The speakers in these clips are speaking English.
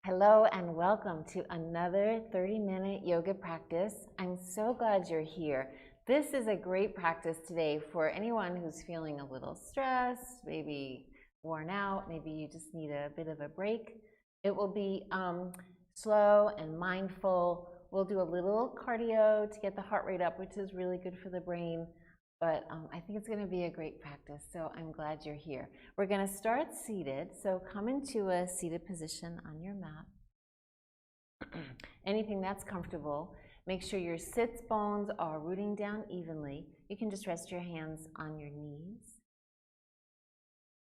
Hello and welcome to another 30-minute yoga practice. I'm so glad you're here. This is a great practice today for anyone who's feeling a little stressed, maybe worn out, maybe you just need a bit of a break. It will be slow and mindful. We'll do a little cardio to get the heart rate up, which is really good for the brain. But I think it's going to be a great practice, so I'm glad you're here. We're going to start seated, so come into a seated position on your mat. Anything that's comfortable. Make sure your sits bones are rooting down evenly. You can just rest your hands on your knees.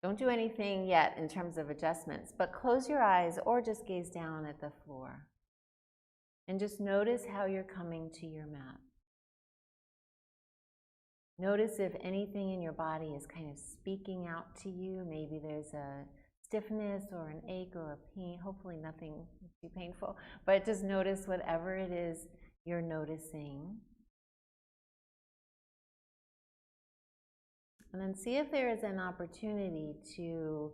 Don't do anything yet in terms of adjustments, but close your eyes or just gaze down at the floor. And just notice how you're coming to your mat. Notice if anything in your body is kind of speaking out to you. Maybe there's a stiffness or an ache or a pain. Hopefully nothing too painful, but just notice whatever it is you're noticing. And then see if there is an opportunity to,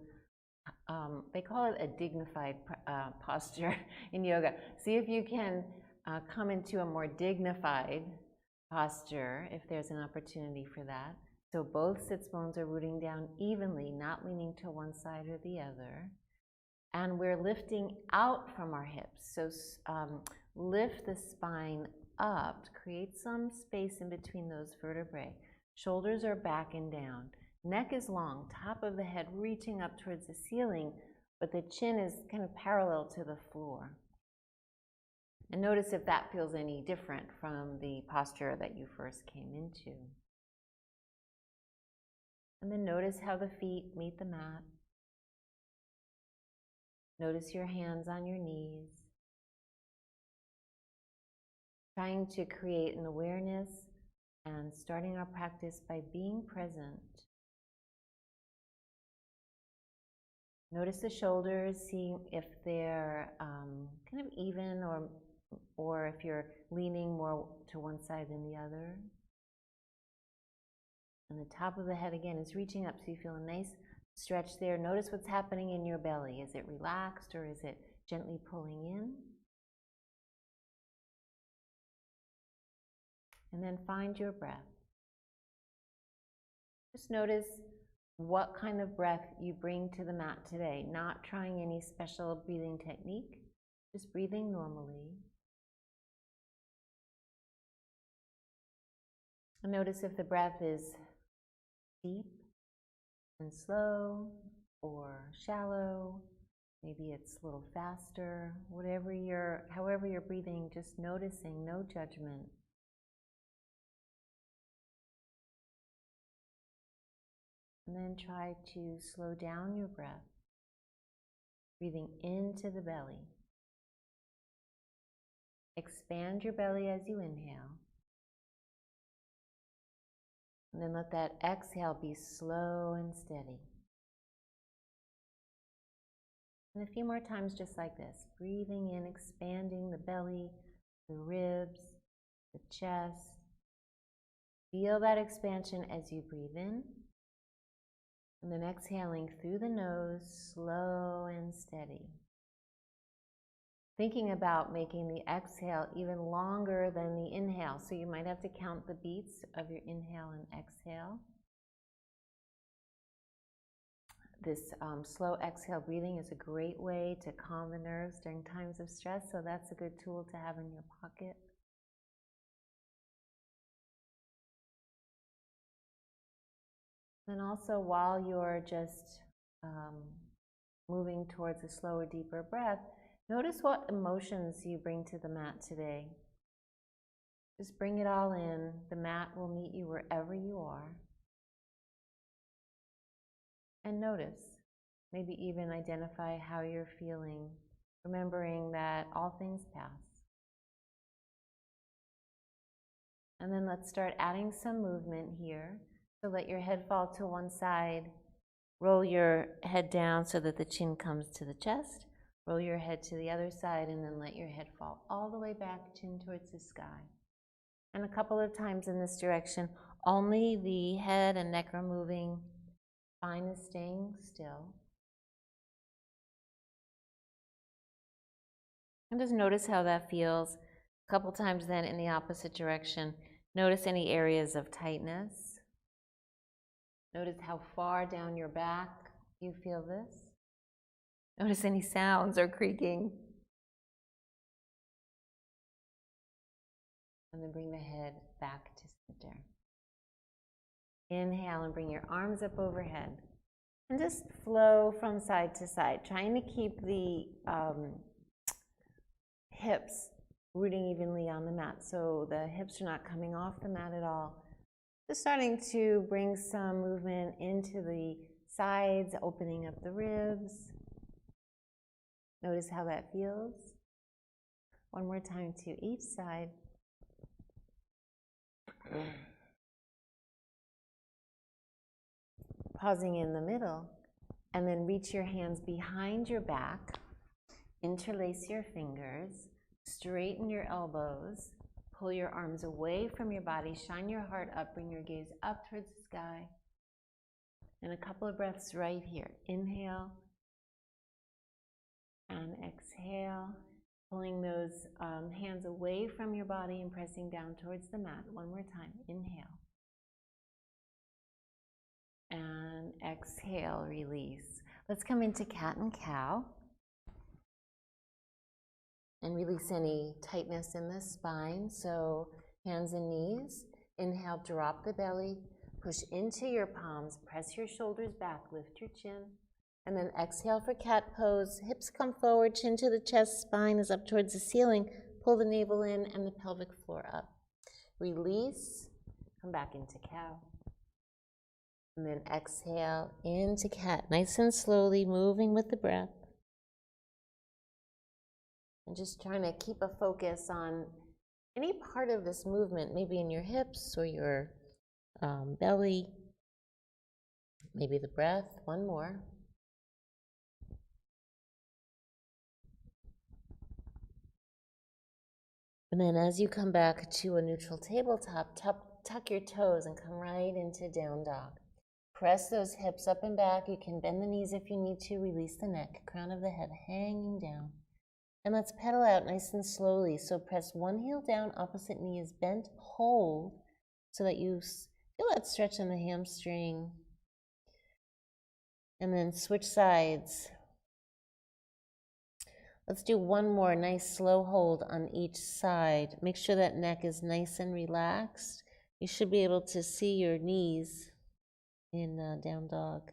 they call it a dignified posture in yoga. See if you can come into a more dignified posture, if there's an opportunity for that. So both sits bones are rooting down evenly, not leaning to one side or the other. And we're lifting out from our hips. So lift the spine up, create some space in between those vertebrae. Shoulders are back and down. Neck is long, top of the head reaching up towards the ceiling, but the chin is kind of parallel to the floor. And notice if that feels any different from the posture that you first came into. And then notice how the feet meet the mat. Notice your hands on your knees. Trying to create an awareness and starting our practice by being present. Notice the shoulders, seeing if they're kind of even or if you're leaning more to one side than the other. And the top of the head again is reaching up, so you feel a nice stretch there. Notice what's happening in your belly. Is it relaxed or is it gently pulling in? And then find your breath. Just notice what kind of breath you bring to the mat today. Not trying any special breathing technique, just breathing normally. And notice if the breath is deep and slow or shallow. Maybe it's a little faster. However you're breathing, just noticing, no judgment. And then try to slow down your breath, breathing into the belly. Expand your belly as you inhale. And then let that exhale be slow and steady. And a few more times just like this, breathing in, expanding the belly, the ribs, the chest. Feel that expansion as you breathe in. And then exhaling through the nose, slow and steady. Thinking about making the exhale even longer than the inhale. So you might have to count the beats of your inhale and exhale. This slow exhale breathing is a great way to calm the nerves during times of stress, so that's a good tool to have in your pocket. And also while you're just moving towards a slower, deeper breath, notice what emotions you bring to the mat today. Just bring it all in. The mat will meet you wherever you are. And notice, maybe even identify how you're feeling, remembering that all things pass. And then let's start adding some movement here. So let your head fall to one side. Roll your head down so that the chin comes to the chest. Roll your head to the other side and then let your head fall all the way back, chin towards the sky. And a couple of times in this direction, only the head and neck are moving. Spine is staying still. And just notice how that feels. A couple times then in the opposite direction. Notice any areas of tightness. Notice how far down your back you feel this. Notice any sounds or creaking. And then bring the head back to center. Inhale and bring your arms up overhead. And just flow from side to side, trying to keep the hips rooting evenly on the mat. So the hips are not coming off the mat at all. Just starting to bring some movement into the sides, opening up the ribs. Notice how that feels. One more time to each side. Pausing in the middle, and then reach your hands behind your back, interlace your fingers, straighten your elbows, pull your arms away from your body, shine your heart up, bring your gaze up towards the sky, and a couple of breaths right here. Inhale and exhale, pulling those hands away from your body and pressing down towards the mat. One more time. Inhale. And exhale, release. Let's come into cat and cow. And release any tightness in the spine. So hands and knees. Inhale, drop the belly. Push into your palms. Press your shoulders back. Lift your chin. And then exhale for cat pose. Hips come forward, chin to the chest, spine is up towards the ceiling. Pull the navel in and the pelvic floor up. Release. Come back into cow. And then exhale into cat, nice and slowly, moving with the breath. And just trying to keep a focus on any part of this movement, maybe in your hips or your belly, maybe the breath. One more. And then as you come back to a neutral tabletop, tuck your toes and come right into down dog. Press those hips up and back. You can bend the knees if you need to. Release the neck, crown of the head hanging down. And let's pedal out nice and slowly. So press one heel down, opposite knee is bent, hold, so that you feel that stretch in the hamstring. And then switch sides. Let's do one more nice slow hold on each side. Make sure that neck is nice and relaxed. You should be able to see your knees in down dog.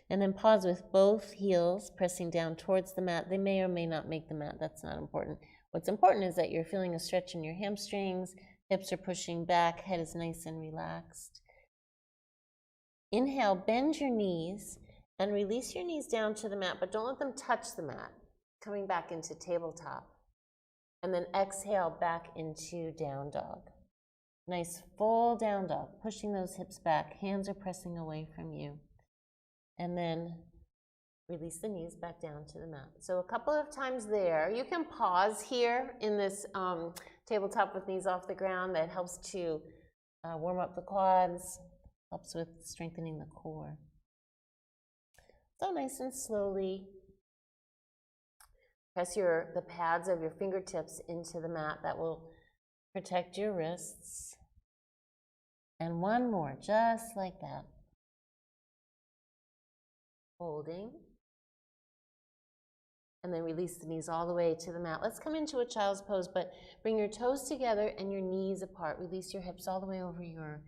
And then pause with both heels pressing down towards the mat. They may or may not make the mat. That's not important. What's important is that you're feeling a stretch in your hamstrings, hips are pushing back, head is nice and relaxed. Inhale, bend your knees and release your knees down to the mat, but don't let them touch the mat. Coming back into tabletop. And then exhale back into down dog. Nice full down dog, pushing those hips back. Hands are pressing away from you. And then release the knees back down to the mat. So a couple of times there. You can pause here in this tabletop with knees off the ground. That helps to warm up the quads, helps with strengthening the core. So nice and slowly. Press the pads of your fingertips into the mat. That will protect your wrists. And one more, just like that. Holding. And then release the knees all the way to the mat. Let's come into a child's pose, but bring your toes together and your knees apart. Release your hips all the way over your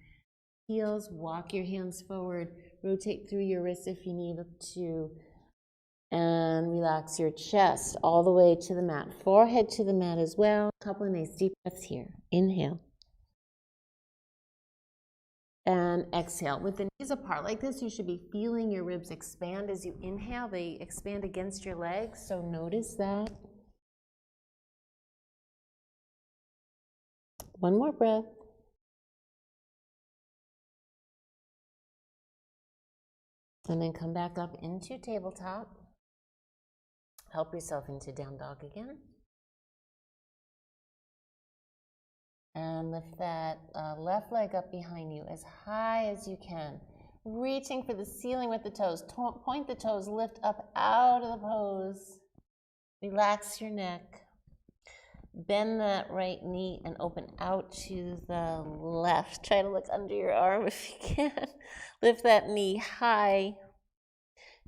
heels. Walk your hands forward. Rotate through your wrists if you need to. And relax your chest all the way to the mat. Forehead to the mat as well. A couple of nice deep breaths here. Inhale. And exhale. With the knees apart like this, you should be feeling your ribs expand as you inhale. They expand against your legs, so notice that. One more breath. And then come back up into tabletop. Help yourself into down dog again. And lift that left leg up behind you as high as you can. reaching for the ceiling with the toes. Point the toes, lift up out of the pose. Relax your neck. Bend that right knee and open out to the left. Try to look under your arm if you can. Lift that knee high.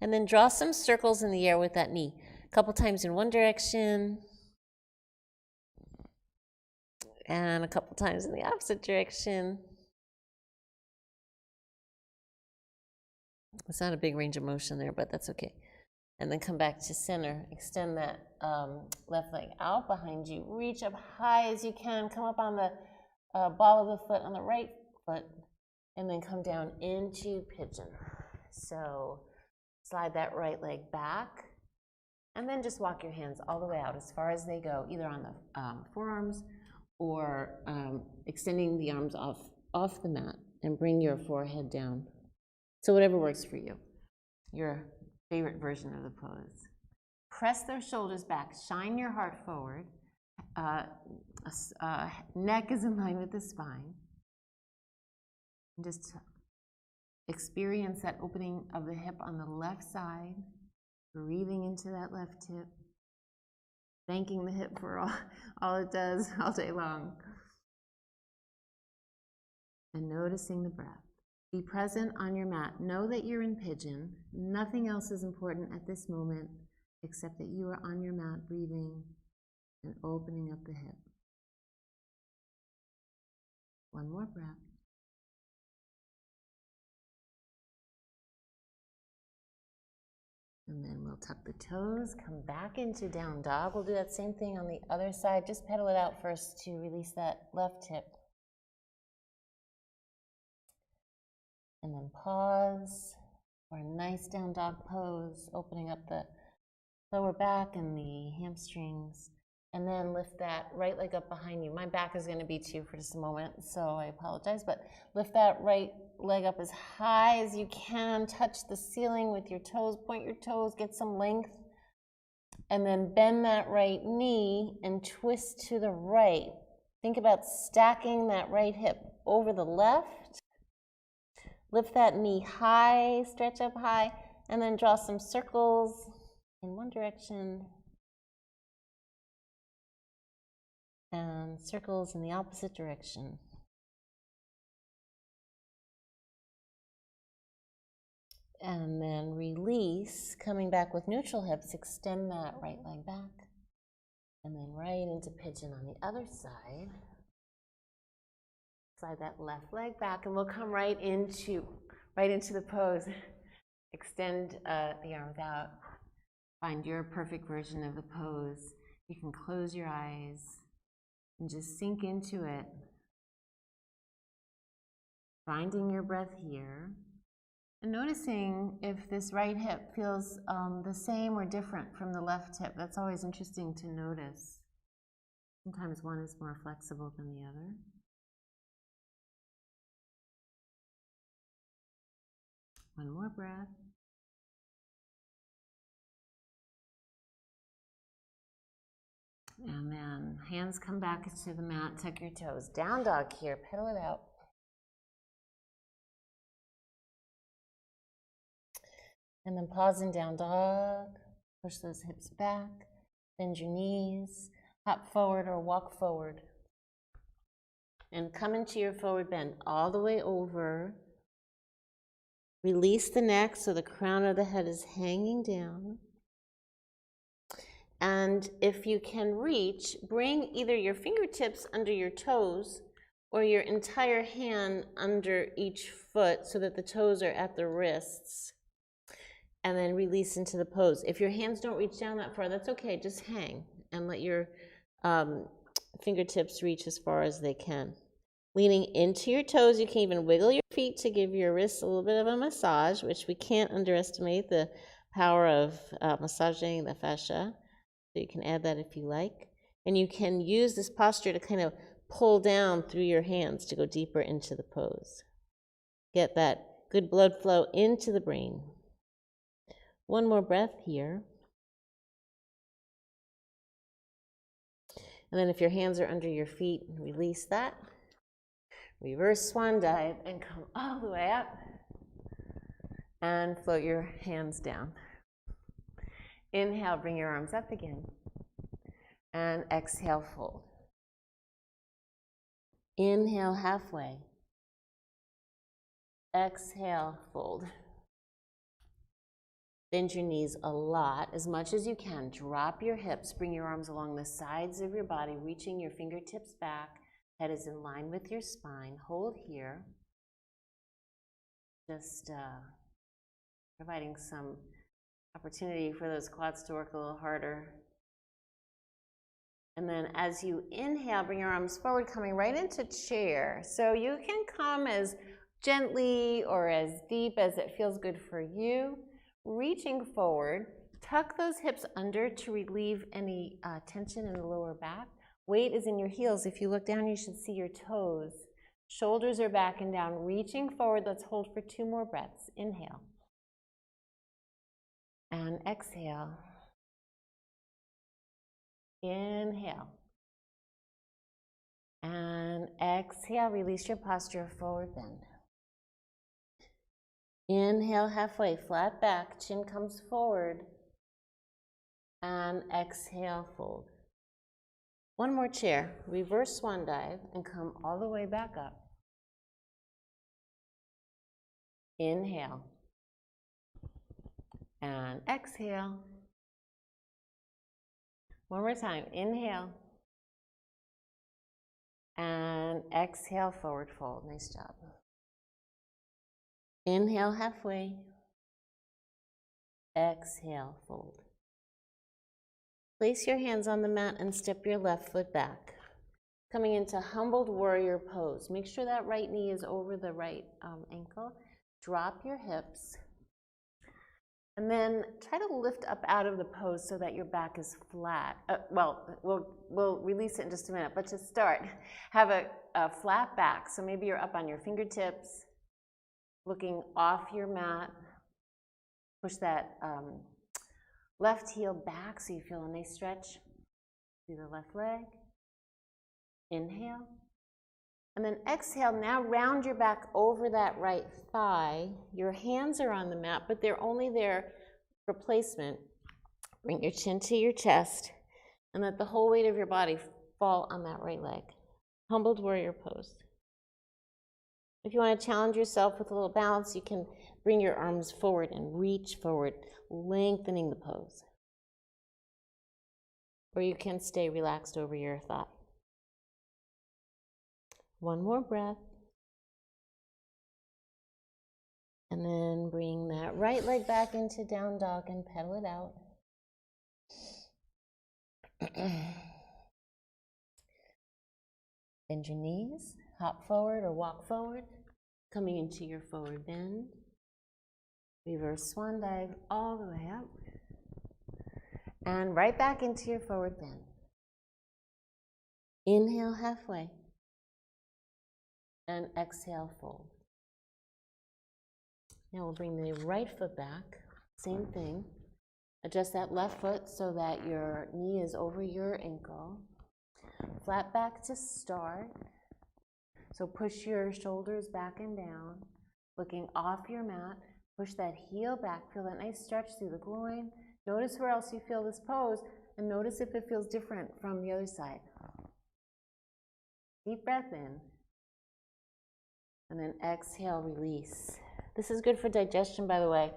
And then draw some circles in the air with that knee. A couple times in one direction. And a couple times in the opposite direction. It's not a big range of motion there, but that's okay. And then come back to center. Extend that left leg out behind you. Reach up high as you can. Come up on the ball of the foot on the right foot. And then come down into pigeon. So slide that right leg back. And then just walk your hands all the way out as far as they go, either on the forearms or extending the arms off the mat. And bring your forehead down. So whatever works for you. Your favorite version of the pose. Press those shoulders back, shine your heart forward. Neck is in line with the spine. And just experience that opening of the hip on the left side, breathing into that left hip, thanking the hip for all it does all day long. And noticing the breath. Be present on your mat. Know that you're in pigeon. Nothing else is important at this moment except that you are on your mat breathing and opening up the hip. One more breath. And then we'll tuck the toes, come back into down dog. We'll do that same thing on the other side. Just pedal it out first to release that left hip. And then pause for a nice down dog pose, opening up the lower back and the hamstrings. And then lift that right leg up behind you. My back is going to be too for just a moment, so I apologize. But lift that right leg up as high as you can. Touch the ceiling with your toes. Point your toes, get some length. And then bend that right knee and twist to the right. Think about stacking that right hip over the left. Lift that knee high, stretch up high, and then draw some circles in one direction and circles in the opposite direction. And then release, coming back with neutral hips, extend that right leg back, and then right into pigeon on the other side. Slide that left leg back, and we'll come right into the pose. Extend the arms out. Find your perfect version of the pose. You can close your eyes and just sink into it. Finding your breath here. And noticing if this right hip feels the same or different from the left hip. That's always interesting to notice. Sometimes one is more flexible than the other. One more breath. And then hands come back to the mat, tuck your toes. Down dog here, pedal it out. And then pause in down dog. Push those hips back. Bend your knees. Hop forward or walk forward. And come into your forward bend all the way over. Release the neck so the crown of the head is hanging down. And if you can reach, bring either your fingertips under your toes or your entire hand under each foot so that the toes are at the wrists. And then release into the pose. If your hands don't reach down that far, that's okay. Just hang and let your fingertips reach as far as they can. Leaning into your toes, you can even wiggle your feet to give your wrists a little bit of a massage, which we can't underestimate the power of massaging the fascia. So you can add that if you like. And you can use this posture to kind of pull down through your hands to go deeper into the pose. Get that good blood flow into the brain. One more breath here. And then if your hands are under your feet, release that. Reverse swan dive and come all the way up. And float your hands down. Inhale, bring your arms up again. And exhale, fold. Inhale, halfway. Exhale, fold. Bend your knees a lot, as much as you can. Drop your hips, bring your arms along the sides of your body, reaching your fingertips back. Head is in line with your spine. Hold here. Just providing some opportunity for those quads to work a little harder. And then as you inhale, bring your arms forward, coming right into chair. So you can come as gently or as deep as it feels good for you. Reaching forward, tuck those hips under to relieve any tension in the lower back. Weight is in your heels. If you look down, you should see your toes. Shoulders are back and down. Reaching forward, let's hold for 2 more breaths. Inhale. And exhale. Inhale. And exhale, release your posture, forward bend. Inhale, halfway, flat back, chin comes forward. And exhale, fold. One more chair, reverse swan dive, and come all the way back up. Inhale. And exhale. One more time, inhale. And exhale, forward fold. Nice job. Inhale, halfway. Exhale, fold. Place your hands on the mat and step your left foot back. Coming into humbled warrior pose. Make sure that right knee is over the right ankle. Drop your hips. And then try to lift up out of the pose so that your back is flat. We'll release it in just a minute, but to start, have a flat back. So maybe you're up on your fingertips, looking off your mat. Push that left heel back so you feel a nice stretch through the left leg. Inhale. And then exhale, now round your back over that right thigh. Your hands are on the mat, but they're only there for placement. Bring your chin to your chest and let the whole weight of your body fall on that right leg. Humbled warrior pose. If you want to challenge yourself with a little balance, you can bring your arms forward and reach forward, lengthening the pose. Or you can stay relaxed over your thigh. One more breath. And then bring that right leg back into down dog and pedal it out. Bend your knees, hop forward or walk forward, coming into your forward bend. Reverse swan dive all the way up. And right back into your forward bend. Inhale, halfway. And exhale, fold. Now we'll bring the right foot back, same thing. Adjust that left foot so that your knee is over your ankle. Flat back to start. So push your shoulders back and down, looking off your mat. Push that heel back, feel that nice stretch through the groin. Notice where else you feel this pose, and notice if it feels different from the other side. Deep breath in. And then exhale, release. This is good for digestion, by the way.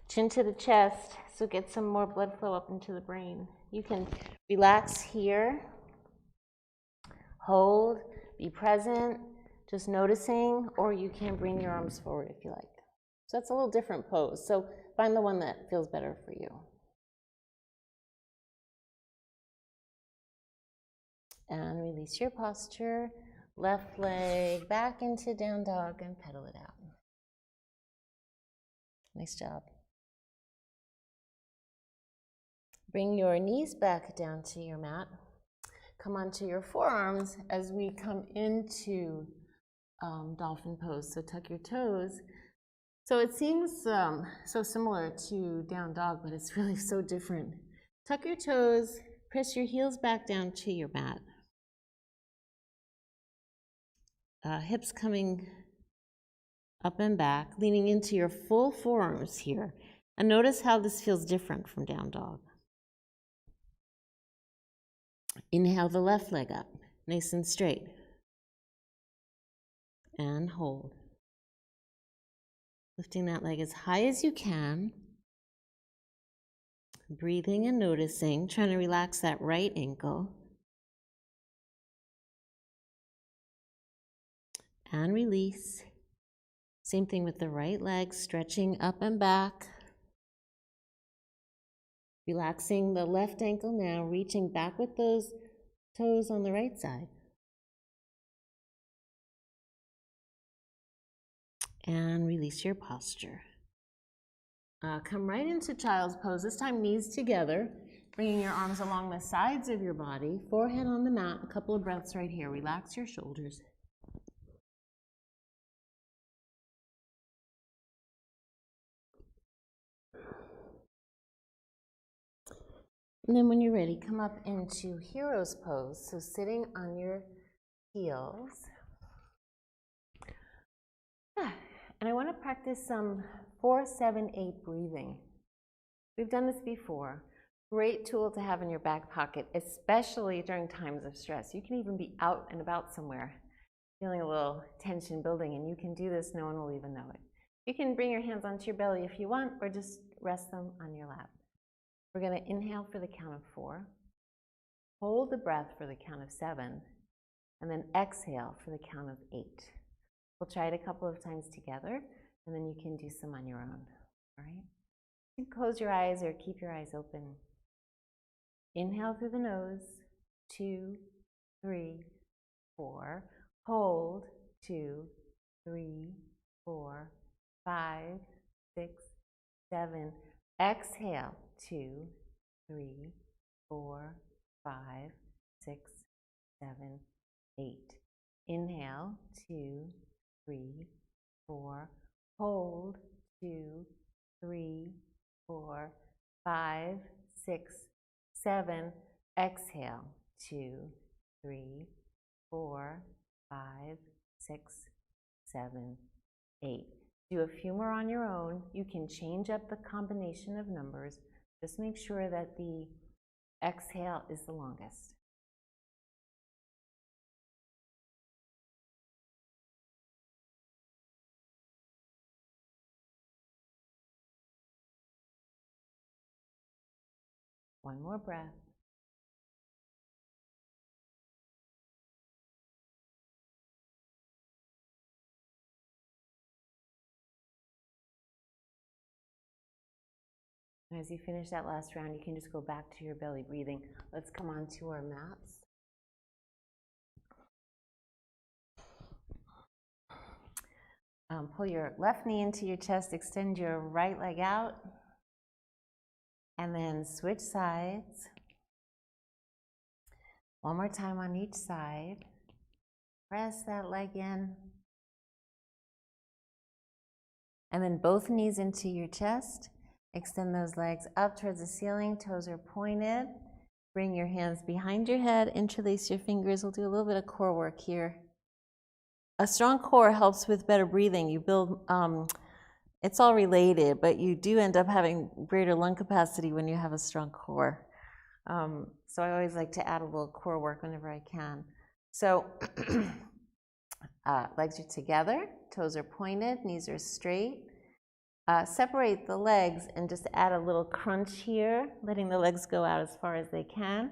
Chin to the chest, so get some more blood flow up into the brain. You can relax here, hold, be present, just noticing, or you can bring your arms forward if you like. So that's a little different pose. So find the one that feels better for you. And release your posture. Left leg back into down dog and pedal it out. Nice job. Bring your knees back down to your mat. Come onto your forearms as we come into dolphin pose. So tuck your toes. So it seems so similar to down dog, but it's really so different. Tuck your toes, press your heels back down to your mat. Hips coming up and back, leaning into your full forearms here. And notice how this feels different from down dog. Inhale the left leg up, nice and straight. And hold. Lifting that leg as high as you can. Breathing and noticing, trying to relax that right ankle. And release. Same thing with the right leg, stretching up and back. Relaxing the left ankle now, reaching back with those toes on the right side. And release your posture. Come right into child's pose, this time knees together, bringing your arms along the sides of your body, forehead on the mat, a couple of breaths right here. Relax your shoulders. And then when you're ready, come up into hero's pose, so sitting on your heels. And I want to practice some 4-7-8 breathing. We've done this before. Great tool to have in your back pocket, especially during times of stress. You can even be out and about somewhere, feeling a little tension building, and you can do this, no one will even know it. You can bring your hands onto your belly if you want, or just rest them on your lap. We're going to inhale for the count of 4, hold the breath for the count of 7, and then exhale for the count of 8. We'll try it a couple of times together, and then you can do some on your own. All right? You can close your eyes or keep your eyes open. Inhale through the nose, 2, 3, 4. Hold, 2, 3, 4, 5, 6, 7. Exhale, 2, 3, 4, 5, 6, 7, 8. Inhale, 2, 3, 4. Hold, 2, 3, 4, 5, 6, 7. Exhale, 2, 3, 4, 5, 6, 7, 8. Do a few more on your own. You can change up the combination of numbers. Just make sure that the exhale is the longest. One more breath. And as you finish that last round, you can just go back to your belly breathing. Let's come on to our mats. Pull your left knee into your chest, extend your right leg out, and then switch sides. One more time on each side. Press that leg in. And then both knees into your chest. Extend those legs up towards the ceiling, toes are pointed. Bring your hands behind your head, interlace your fingers. We'll do a little bit of core work here. A strong core helps with better breathing. You build, it's all related, but you do end up having greater lung capacity when you have a strong core. So I always like to add a little core work whenever I can. So legs are together, toes are pointed, knees are straight. Separate the legs and just add a little crunch here, letting the legs go out as far as they can.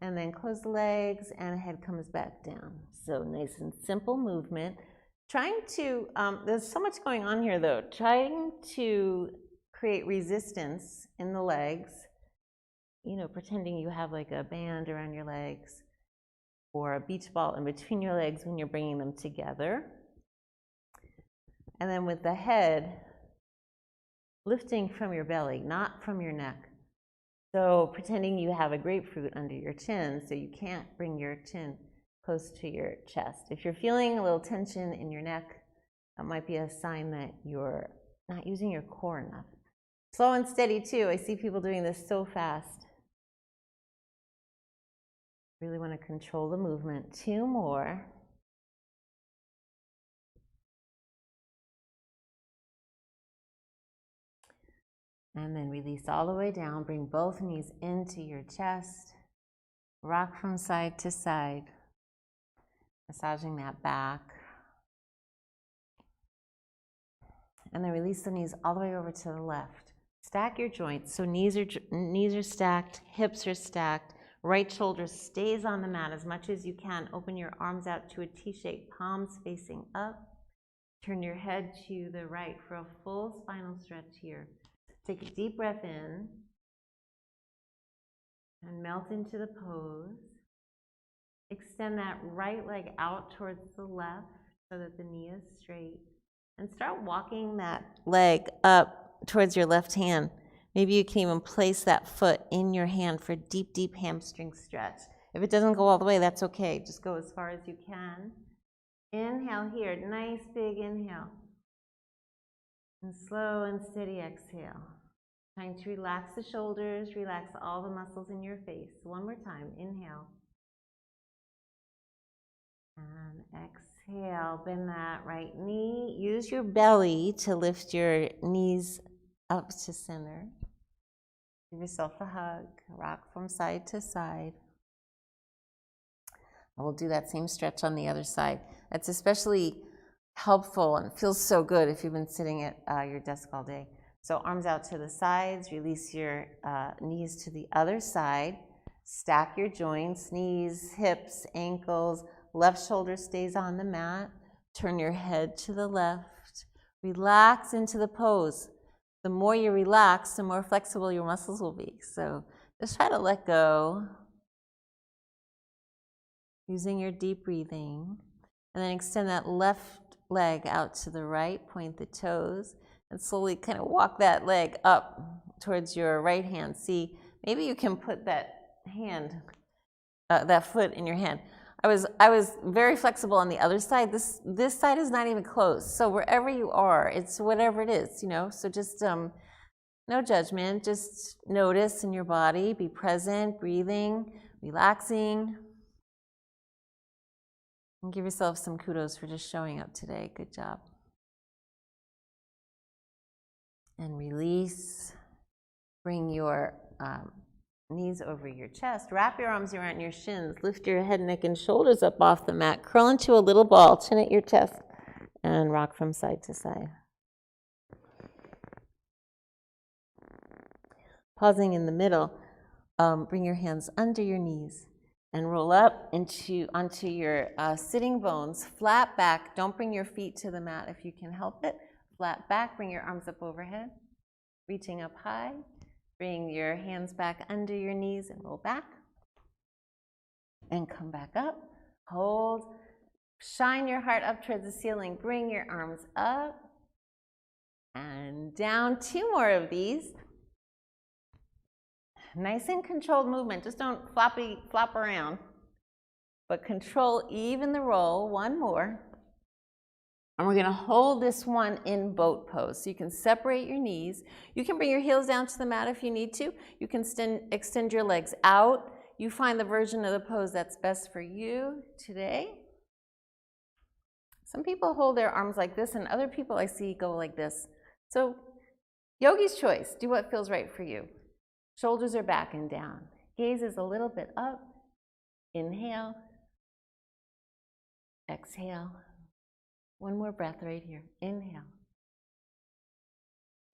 And then close the legs and head comes back down. So nice and simple movement. Trying to, there's so much going on here though, trying to create resistance in the legs, you know, pretending you have like a band around your legs or a beach ball in between your legs when you're bringing them together. And then with the head, lifting from your belly, not from your neck. So pretending you have a grapefruit under your chin so you can't bring your chin close to your chest. If you're feeling a little tension in your neck, that might be a sign that you're not using your core enough. Slow and steady too. I see people doing this so fast. Really want to control the movement. 2 more. And then release all the way down. Bring both knees into your chest. Rock from side to side, massaging that back. And then release the knees all the way over to the left. Stack your joints. So knees are stacked, hips are stacked. Right shoulder stays on the mat as much as you can. Open your arms out to a T shape, palms facing up. Turn your head to the right for a full spinal stretch here. Take a deep breath in and melt into the pose. Extend that right leg out towards the left so that the knee is straight. And start walking that leg up towards your left hand. Maybe you can even place that foot in your hand for a deep, deep hamstring stretch. If it doesn't go all the way, that's okay. Just go as far as you can. Inhale here, nice big inhale. And slow and steady exhale. Trying to relax the shoulders, relax all the muscles in your face. One more time, inhale. And exhale, bend that right knee. Use your belly to lift your knees up to center. Give yourself a hug. Rock from side to side. And we'll do that same stretch on the other side. That's especially helpful and feels so good if you've been sitting at your desk all day. So arms out to the sides. Release your knees to the other side. Stack your joints, knees, hips, ankles. Left shoulder stays on the mat. Turn your head to the left. Relax into the pose. The more you relax, the more flexible your muscles will be. So just try to let go using your deep breathing. And then extend that left leg out to the right, point the toes, and slowly kind of walk that leg up towards your right hand. See, maybe you can put that that foot in your hand. I was very flexible on the other side. This side is not even closed. So wherever you are, it's whatever it is, you know. So just no judgment. Just notice in your body. Be present, breathing, relaxing, and give yourself some kudos for just showing up today. Good job. And release. Bring your knees over your chest. Wrap your arms around your shins. Lift your head, neck, and shoulders up off the mat. Curl into a little ball. Chin at your chest. And rock from side to side. Pausing in the middle. Bring your hands under your knees. And roll up onto your sitting bones. Flat back. Don't bring your feet to the mat if you can help it. Flat back. Bring your arms up overhead. Reaching up high. Bring your hands back under your knees and roll back. And come back up. Hold. Shine your heart up towards the ceiling. Bring your arms up. And down. 2 more of these. Nice and controlled movement. Just don't flop around. But control even the roll. 1 more. And we're going to hold this one in boat pose. So you can separate your knees. You can bring your heels down to the mat if you need to. You can extend your legs out. You find the version of the pose that's best for you today. Some people hold their arms like this, and other people I see go like this. So yogi's choice. Do what feels right for you. Shoulders are back and down. Gaze is a little bit up. Inhale. Exhale. 1 more breath right here. Inhale.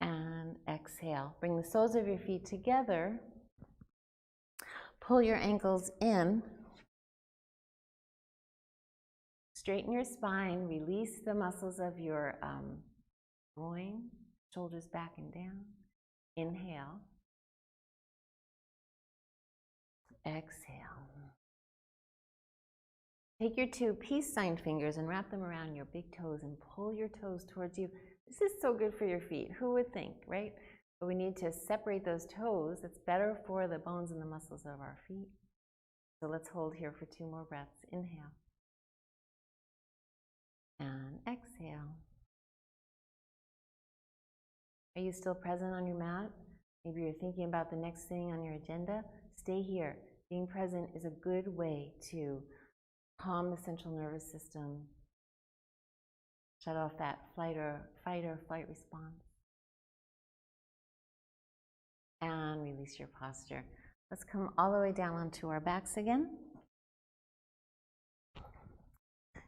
And exhale. Bring the soles of your feet together. Pull your ankles in. Straighten your spine. Release the muscles of your groin. Shoulders back and down. Inhale. Exhale. Take your 2 peace sign fingers and wrap them around your big toes and pull your toes towards you. This is so good for your feet. Who would think, right? But we need to separate those toes. It's better for the bones and the muscles of our feet. So let's hold here for 2 more breaths. Inhale. And exhale. Are you still present on your mat? Maybe you're thinking about the next thing on your agenda. Stay here. Being present is a good way to calm the central nervous system, shut off that fight or flight response. and release your posture. Let's come all the way down onto our backs again.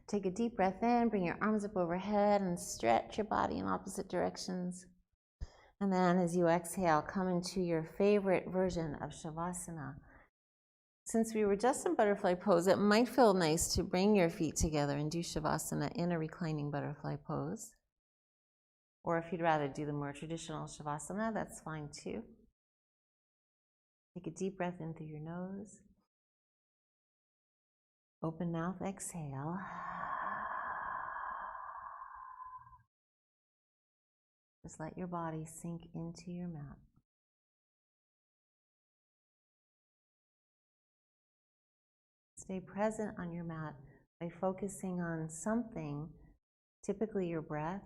Take a deep breath in, bring your arms up overhead and stretch your body in opposite directions. And then as you exhale, come into your favorite version of Shavasana. Since we were just in butterfly pose, it might feel nice to bring your feet together and do Shavasana in a reclining butterfly pose. Or if you'd rather do the more traditional Shavasana, that's fine too. Take a deep breath in through your nose. Open mouth, exhale. Just let your body sink into your mat. Stay present on your mat by focusing on something, typically your breath,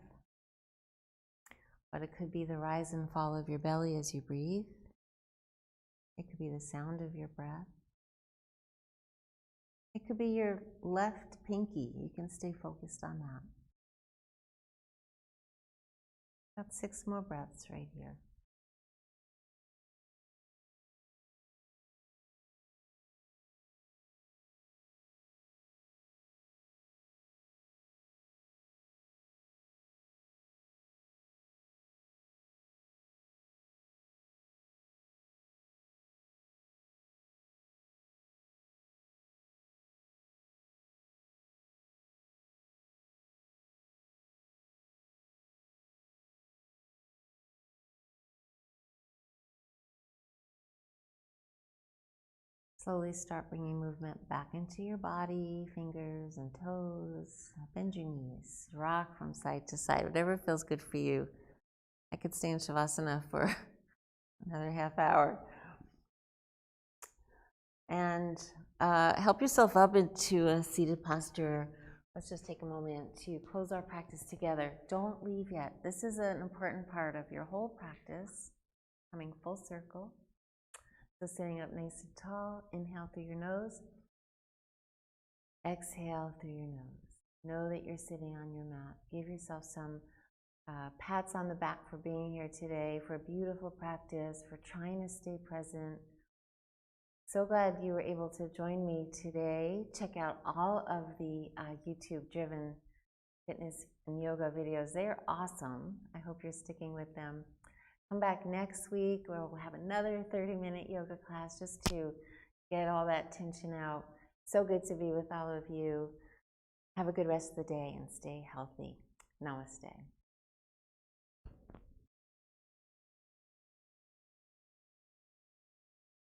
but it could be the rise and fall of your belly as you breathe. It could be the sound of your breath. It could be your left pinky. You can stay focused on that. About 6 more breaths right here. Slowly start bringing movement back into your body, fingers and toes. Bend your knees, rock from side to side, whatever feels good for you. I could stay in Shavasana for another half hour. And help yourself up into a seated posture. Let's just take a moment to close our practice together. Don't leave yet. This is an important part of your whole practice, coming full circle. So sitting up nice and tall, inhale through your nose, exhale through your nose. Know that you're sitting on your mat. Give yourself some pats on the back for being here today, for a beautiful practice, for trying to stay present. So glad you were able to join me today. Check out all of the YouTube-driven fitness and yoga videos. They're awesome. I hope you're sticking with them. Come back next week where we'll have another 30-minute yoga class just to get all that tension out. So good to be with all of you. Have a good rest of the day and stay healthy. Namaste.